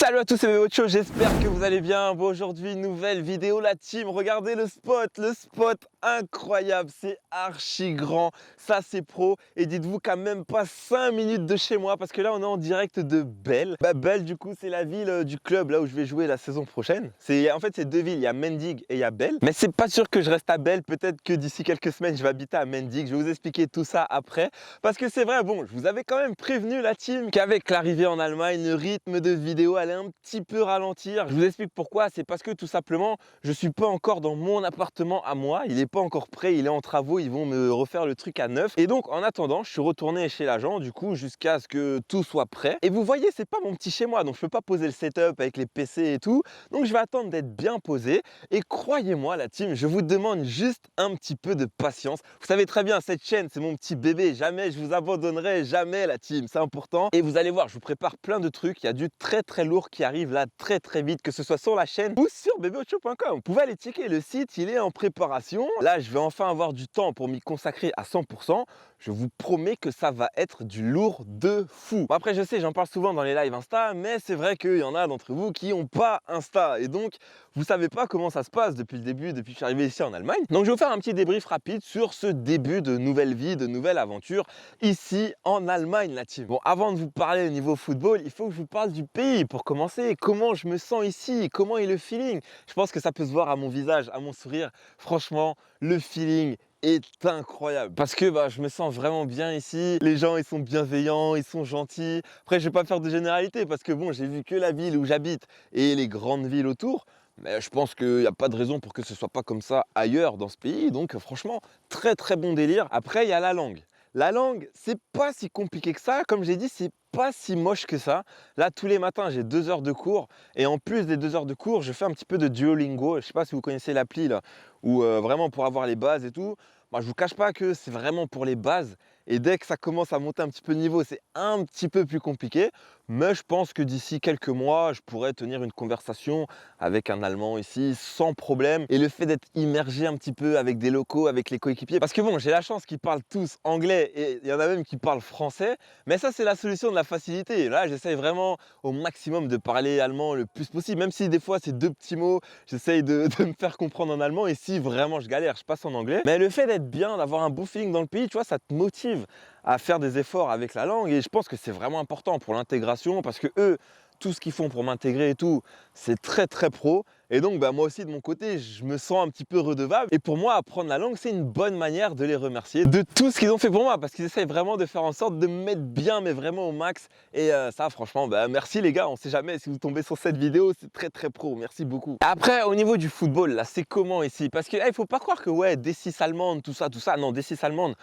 Salut à tous, c'est Ocho, j'espère que vous allez bien. Bon, aujourd'hui, nouvelle vidéo, la team. Regardez le spot incroyable, c'est archi grand. Ça, c'est pro. Et dites-vous qu'à même pas 5 minutes de chez moi, parce que là, on est en direct de Belle. Belle, du coup, c'est la ville du club là où je vais jouer la saison prochaine. En fait, c'est deux villes, il y a Mendig et il y a Belle. Mais c'est pas sûr que je reste à Belle. Peut-être que d'ici quelques semaines, je vais habiter à Mendig. Je vais vous expliquer tout ça après. Parce que c'est vrai, bon, je vous avais quand même prévenu la team qu'avec l'arrivée en Allemagne, le rythme de vidéo allait un petit peu ralentir. Je vous explique pourquoi. C'est parce que tout simplement, je suis pas encore dans mon appartement à moi. Il est pas encore prêt, il est en travaux. Ils vont me refaire le truc à neuf. Et donc, en attendant, je suis retourné chez l'agent, du coup, jusqu'à ce que tout soit prêt. Et vous voyez, c'est pas mon petit chez moi, donc je peux pas poser le setup avec les PC et tout. Donc, je vais attendre d'être bien posé. Et croyez-moi, la team, je vous demande juste un petit peu de patience. Vous savez très bien, cette chaîne, c'est mon petit bébé. Jamais je vous abandonnerai, jamais la team. C'est important. Et vous allez voir, je vous prépare plein de trucs. Il y a du très lourd qui arrive là très vite, que ce soit sur la chaîne ou sur bbaucho.com. Vous pouvez aller checker le site, il est en préparation. Là, je vais enfin avoir du temps pour m'y consacrer à 100%. Je vous promets que ça va être du lourd de fou. Bon, après, je sais, j'en parle souvent dans les lives Insta, mais c'est vrai qu'il y en a d'entre vous qui n'ont pas Insta. Et donc, vous savez pas comment ça se passe depuis le début, depuis que je suis arrivé ici en Allemagne. Donc, je vais vous faire un petit débrief rapide sur ce début de nouvelle vie, de nouvelle aventure ici en Allemagne, la team. Bon, avant de vous parler au niveau football, il faut que je vous parle du pays pour commencer. Comment je me sens ici, comment est le feeling. Je pense que ça peut se voir à mon visage, à mon sourire. Franchement, le feeling est incroyable parce que je me sens vraiment bien ici. Les gens, ils sont bienveillants, ils sont gentils. Après, je vais pas faire de généralité parce que bon, j'ai vu que la ville où j'habite et les grandes villes autour. Mais je pense qu'il n'y a pas de raison pour que ce soit pas comme ça ailleurs dans ce pays. Donc franchement, très bon délire. Après, il y a la langue. La langue, c'est pas si compliqué que ça. Comme j'ai dit, c'est pas si moche que ça. Là, tous les matins, j'ai 2 heures de cours. Et en plus des 2 heures de cours, je fais un petit peu de Duolingo. Je sais pas si vous connaissez l'appli là, où vraiment pour avoir les bases et tout. Moi, je vous cache pas que c'est vraiment pour les bases. Et dès que ça commence à monter un petit peu de niveau, c'est un petit peu plus compliqué. Mais je pense que d'ici quelques mois, je pourrais tenir une conversation avec un Allemand ici sans problème. Et le fait d'être immergé un petit peu avec des locaux, avec les coéquipiers. Parce que bon, j'ai la chance qu'ils parlent tous anglais et il y en a même qui parlent français. Mais ça, c'est la solution de la facilité. Là, j'essaye vraiment au maximum de parler allemand le plus possible. Même si des fois, c'est 2 petits mots, j'essaye de me faire comprendre en allemand. Et si vraiment je galère, je passe en anglais. Mais le fait d'être bien, d'avoir un bon feeling dans le pays, tu vois, ça te motive à faire des efforts avec la langue. Et je pense que c'est vraiment important pour l'intégration parce que eux, tout ce qu'ils font pour m'intégrer et tout, c'est très pro. Et donc moi aussi de mon côté, je me sens un petit peu redevable. Et pour moi, apprendre la langue, c'est une bonne manière de les remercier de tout ce qu'ils ont fait pour moi. Parce qu'ils essayent vraiment de faire en sorte de me mettre bien, mais vraiment au max. Et ça, franchement, merci les gars. On sait jamais si vous tombez sur cette vidéo, c'est très pro. Merci beaucoup. Après, au niveau du football, là, c'est comment ici? Parce que il faut pas croire que ouais, D6 allemande, tout ça. Non, D6 allemande.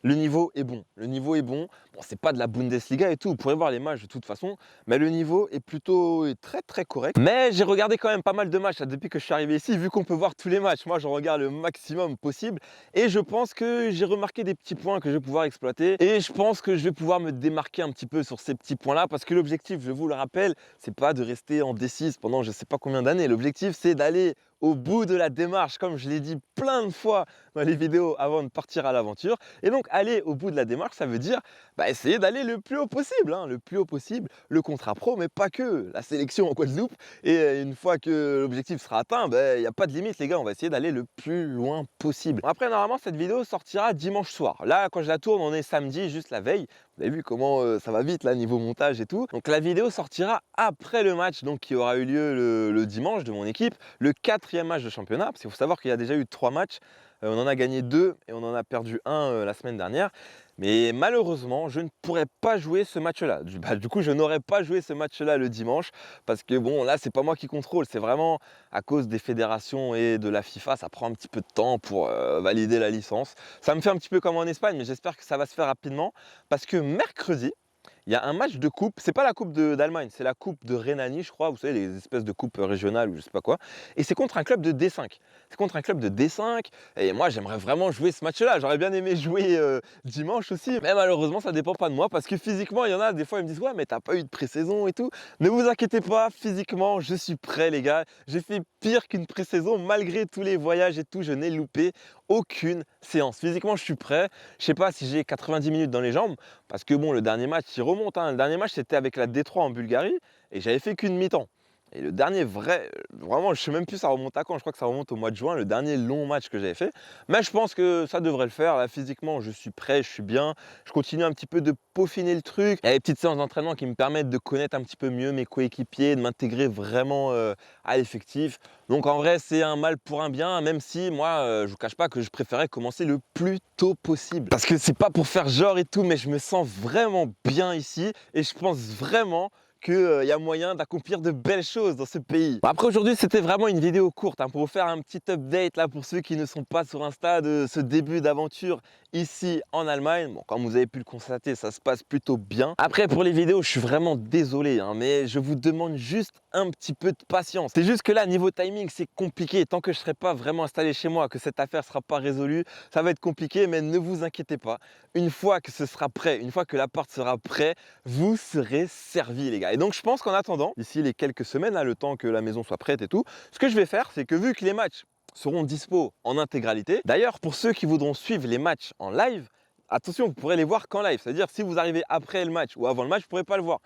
Le niveau est bon. Le niveau est bon. Bon, c'est pas de la Bundesliga et tout. Vous pourrez voir les matchs de toute façon. Mais le niveau est plutôt très correct. Mais j'ai regardé quand même pas mal de matchs là, depuis que je suis arrivé ici. Vu qu'on peut voir tous les matchs, moi, j'en regarde le maximum possible. Et je pense que j'ai remarqué des petits points que je vais pouvoir exploiter. Et je pense que je vais pouvoir me démarquer un petit peu sur ces petits points-là. Parce que l'objectif, je vous le rappelle, c'est pas de rester en D6 pendant je sais pas combien d'années. L'objectif, c'est d'aller au bout de la démarche, comme je l'ai dit plein de fois dans les vidéos avant de partir à l'aventure. Et donc, aller au bout de la démarche, ça veut dire essayer d'aller le plus haut possible, le plus haut possible, le contrat pro, mais pas que, la sélection en Guadeloupe. Et une fois que l'objectif sera atteint, il n'y a pas de limite les gars, on va essayer d'aller le plus loin possible. Après, normalement, cette vidéo sortira dimanche soir. Là, quand je la tourne, on est samedi, juste la veille. Vous avez vu comment ça va vite là, niveau montage et tout. Donc la vidéo sortira après le match donc, qui aura eu lieu le dimanche de mon équipe, le 4e match de championnat, parce qu'il faut savoir qu'il y a déjà eu 3 matchs. On en a gagné 2 et on en a perdu 1 la semaine dernière. Mais malheureusement, je ne pourrais pas jouer ce match-là. Du coup, je n'aurais pas joué ce match-là le dimanche parce que bon, là, c'est pas moi qui contrôle. C'est vraiment à cause des fédérations et de la FIFA. Ça prend un petit peu de temps pour valider la licence. Ça me fait un petit peu comme en Espagne, mais j'espère que ça va se faire rapidement parce que mercredi, il y a un match de coupe, c'est pas la coupe d'Allemagne, c'est la coupe de Rhénanie, je crois, vous savez, les espèces de coupes régionales ou je sais pas quoi. Et c'est contre un club de D5. C'est contre un club de D5. Et moi, j'aimerais vraiment jouer ce match-là. J'aurais bien aimé jouer dimanche aussi. Mais malheureusement, ça dépend pas de moi parce que physiquement, il y en a des fois, ils me disent ouais, mais t'as pas eu de pré-saison et tout. Ne vous inquiétez pas, physiquement, je suis prêt, les gars. J'ai fait pire qu'une pré-saison malgré tous les voyages et tout. Je n'ai loupé aucune séance. Physiquement, je suis prêt. Je sais pas si j'ai 90 minutes dans les jambes parce que bon, le dernier match, il remonte, hein. Le dernier match, c'était avec la D3 en Bulgarie et j'avais fait qu'une mi-temps. Et le dernier vraiment, je sais même plus ça remonte à quand, je crois que ça remonte au mois de juin, le dernier long match que j'avais fait. Mais je pense que ça devrait le faire. Là, physiquement, je suis prêt, je suis bien. Je continue un petit peu de peaufiner le truc. Il y a des petites séances d'entraînement qui me permettent de connaître un petit peu mieux mes coéquipiers, de m'intégrer vraiment à l'effectif. Donc en vrai, c'est un mal pour un bien, même si moi, je vous cache pas que je préférais commencer le plus tôt possible. Parce que c'est pas pour faire genre et tout, mais je me sens vraiment bien ici et je pense vraiment qu'il y a moyen d'accomplir de belles choses dans ce pays. Bon, après aujourd'hui c'était vraiment une vidéo courte hein, pour vous faire un petit update là pour ceux qui ne sont pas sur Insta de ce début d'aventure ici en Allemagne. Bon, comme vous avez pu le constater, ça se passe plutôt bien. Après pour les vidéos, je suis vraiment désolé hein, mais je vous demande juste un petit peu de patience. C'est juste que là niveau timing c'est compliqué. Tant que je ne serai pas vraiment installé chez moi, que cette affaire ne sera pas résolue, ça va être compliqué, mais ne vous inquiétez pas. Une fois que ce sera prêt, une fois que l'appart sera prêt, vous serez servis les gars. Et donc je pense qu'en attendant, d'ici les quelques semaines, là, le temps que la maison soit prête et tout, ce que je vais faire, c'est que vu que les matchs seront dispo en intégralité, d'ailleurs pour ceux qui voudront suivre les matchs en live, attention, vous pourrez les voir qu'en live. C'est-à-dire si vous arrivez après le match ou avant le match, vous ne pourrez pas le voir.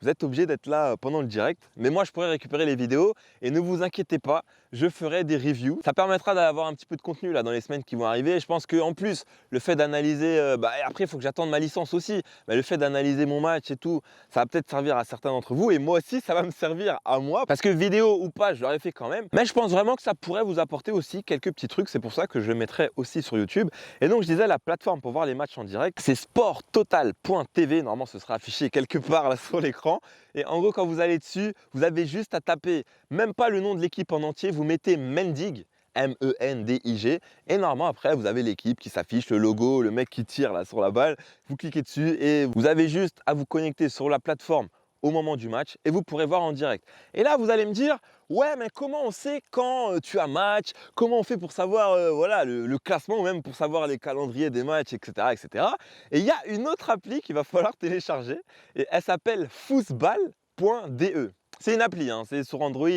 Vous êtes obligé d'être là pendant le direct, mais moi je pourrais récupérer les vidéos et ne vous inquiétez pas, je ferai des reviews. Ça permettra d'avoir un petit peu de contenu là dans les semaines qui vont arriver. Je pense qu'en plus, le fait d'analyser, après il faut que j'attende ma licence aussi, mais le fait d'analyser mon match et tout, ça va peut-être servir à certains d'entre vous et moi aussi ça va me servir à moi parce que vidéo ou pas, je l'aurais fait quand même. Mais je pense vraiment que ça pourrait vous apporter aussi quelques petits trucs, c'est pour ça que je le mettrai aussi sur YouTube. Et donc je disais la plateforme pour voir les matchs en direct, c'est sporttotal.tv, normalement ce sera affiché quelque part là sur l'écran. Et en gros, quand vous allez dessus, vous avez juste à taper, même pas le nom de l'équipe en entier, vous mettez Mendig, M-E-N-D-I-G, et normalement après vous avez l'équipe qui s'affiche, le logo, le mec qui tire là sur la balle, vous cliquez dessus et vous avez juste à vous connecter sur la plateforme au moment du match et vous pourrez voir en direct. Et là vous allez me dire, ouais mais comment on sait quand tu as match, comment on fait pour savoir voilà, le classement ou même pour savoir les calendriers des matchs, etc. etc. Et il y a une autre appli qu'il va falloir télécharger et elle s'appelle football.de. C'est une appli, hein, c'est sur Android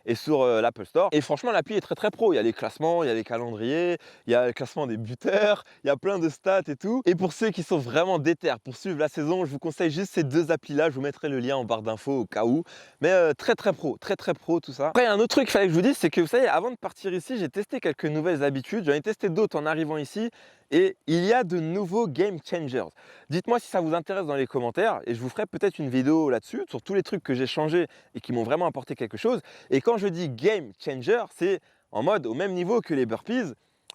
et sur l'Apple Store. Et franchement, l'appli est très très pro. Il y a les classements, il y a les calendriers, il y a le classement des buteurs, il y a plein de stats et tout. Et pour ceux qui sont vraiment déter pour suivre la saison, je vous conseille juste ces deux applis-là. Je vous mettrai le lien en barre d'infos au cas où. Mais très très pro tout ça. Après, il y a un autre truc qu'il fallait que je vous dise, c'est que vous savez, avant de partir ici, j'ai testé quelques nouvelles habitudes. J'en ai testé d'autres en arrivant ici. Et il y a de nouveaux game changers. Dites-moi si ça vous intéresse dans les commentaires et je vous ferai peut-être une vidéo là-dessus sur tous les trucs que j'ai changés et qui m'ont vraiment apporté quelque chose. Et quand je dis game changer, c'est en mode au même niveau que les burpees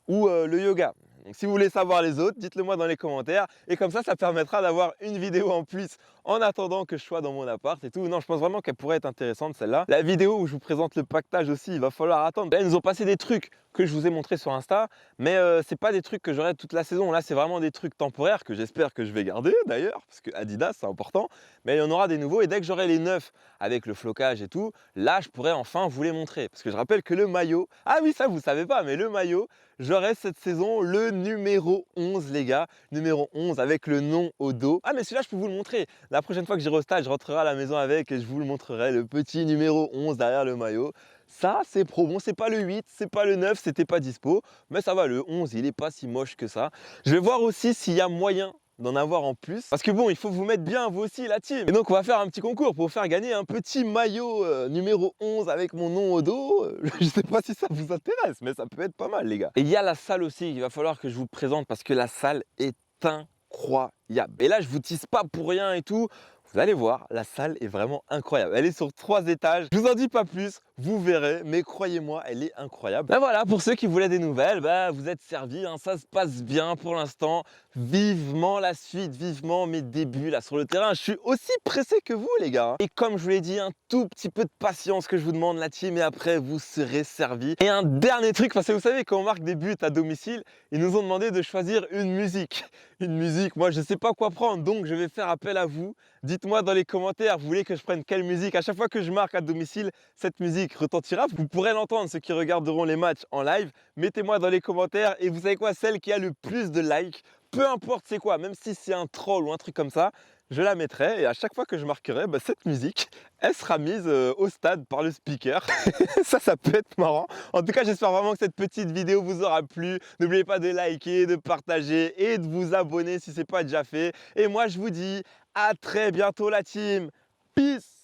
ou le yoga. Donc si vous voulez savoir les autres, dites-le moi dans les commentaires et comme ça permettra d'avoir une vidéo en plus en attendant que je sois dans mon appart et tout. Non, je pense vraiment qu'elle pourrait être intéressante celle-là. La vidéo où je vous présente le pactage aussi, il va falloir attendre. Là, ils nous ont passé des trucs que je vous ai montré sur Insta, mais c'est pas des trucs que j'aurai toute la saison. Là, c'est vraiment des trucs temporaires que j'espère que je vais garder d'ailleurs, parce que Adidas, c'est important. Mais il y en aura des nouveaux et dès que j'aurai les neufs avec le flocage et tout, là, je pourrai enfin vous les montrer. Parce que je rappelle que le maillot, ah oui, ça vous savez pas, mais le maillot, j'aurai cette saison le numéro 11 les gars, numéro 11 avec le nom au dos. Ah mais celui-là je peux vous le montrer, la prochaine fois que j'irai au stade je rentrerai à la maison avec et je vous le montrerai, le petit numéro 11 derrière le maillot. Ça c'est pro, bon c'est pas le 8, c'est pas le 9, c'était pas dispo, mais ça va, le 11 il est pas si moche que ça. Je vais voir aussi s'il y a moyen d'en avoir en plus. Parce que bon, il faut vous mettre bien vous aussi la team. Et donc on va faire un petit concours pour vous faire gagner un petit maillot numéro 11 avec mon nom au dos. Je sais pas si ça vous intéresse, mais ça peut être pas mal les gars. Et il y a la salle aussi qu'il va falloir que je vous présente parce que la salle est incroyable. Et là je vous tease pas pour rien et tout. Vous allez voir, la salle est vraiment incroyable. Elle est sur 3 étages. Je vous en dis pas plus, vous verrez, mais croyez-moi, elle est incroyable. Ben voilà, pour ceux qui voulaient des nouvelles, vous êtes servis, hein, ça se passe bien pour l'instant. Vivement la suite, vivement mes débuts là sur le terrain. Je suis aussi pressé que vous les gars. Et comme je vous l'ai dit, un tout petit peu de patience que je vous demande la team et après vous serez servis. Et un dernier truc, parce que vous savez quand on marque des buts à domicile, ils nous ont demandé de choisir une musique. Une musique, moi je sais pas quoi prendre, donc je vais faire appel à vous. Dites-moi dans les commentaires, vous voulez que je prenne quelle musique? À chaque fois que je marque à domicile, cette musique retentira. Vous pourrez l'entendre, ceux qui regarderont les matchs en live. Mettez-moi dans les commentaires et vous savez quoi, celle qui a le plus de likes peu importe c'est quoi, même si c'est un troll ou un truc comme ça, je la mettrai et à chaque fois que je marquerai, cette musique, elle sera mise au stade par le speaker. Ça peut être marrant. En tout cas, j'espère vraiment que cette petite vidéo vous aura plu. N'oubliez pas de liker, de partager et de vous abonner si ce n'est pas déjà fait. Et moi, je vous dis à très bientôt la team. Peace!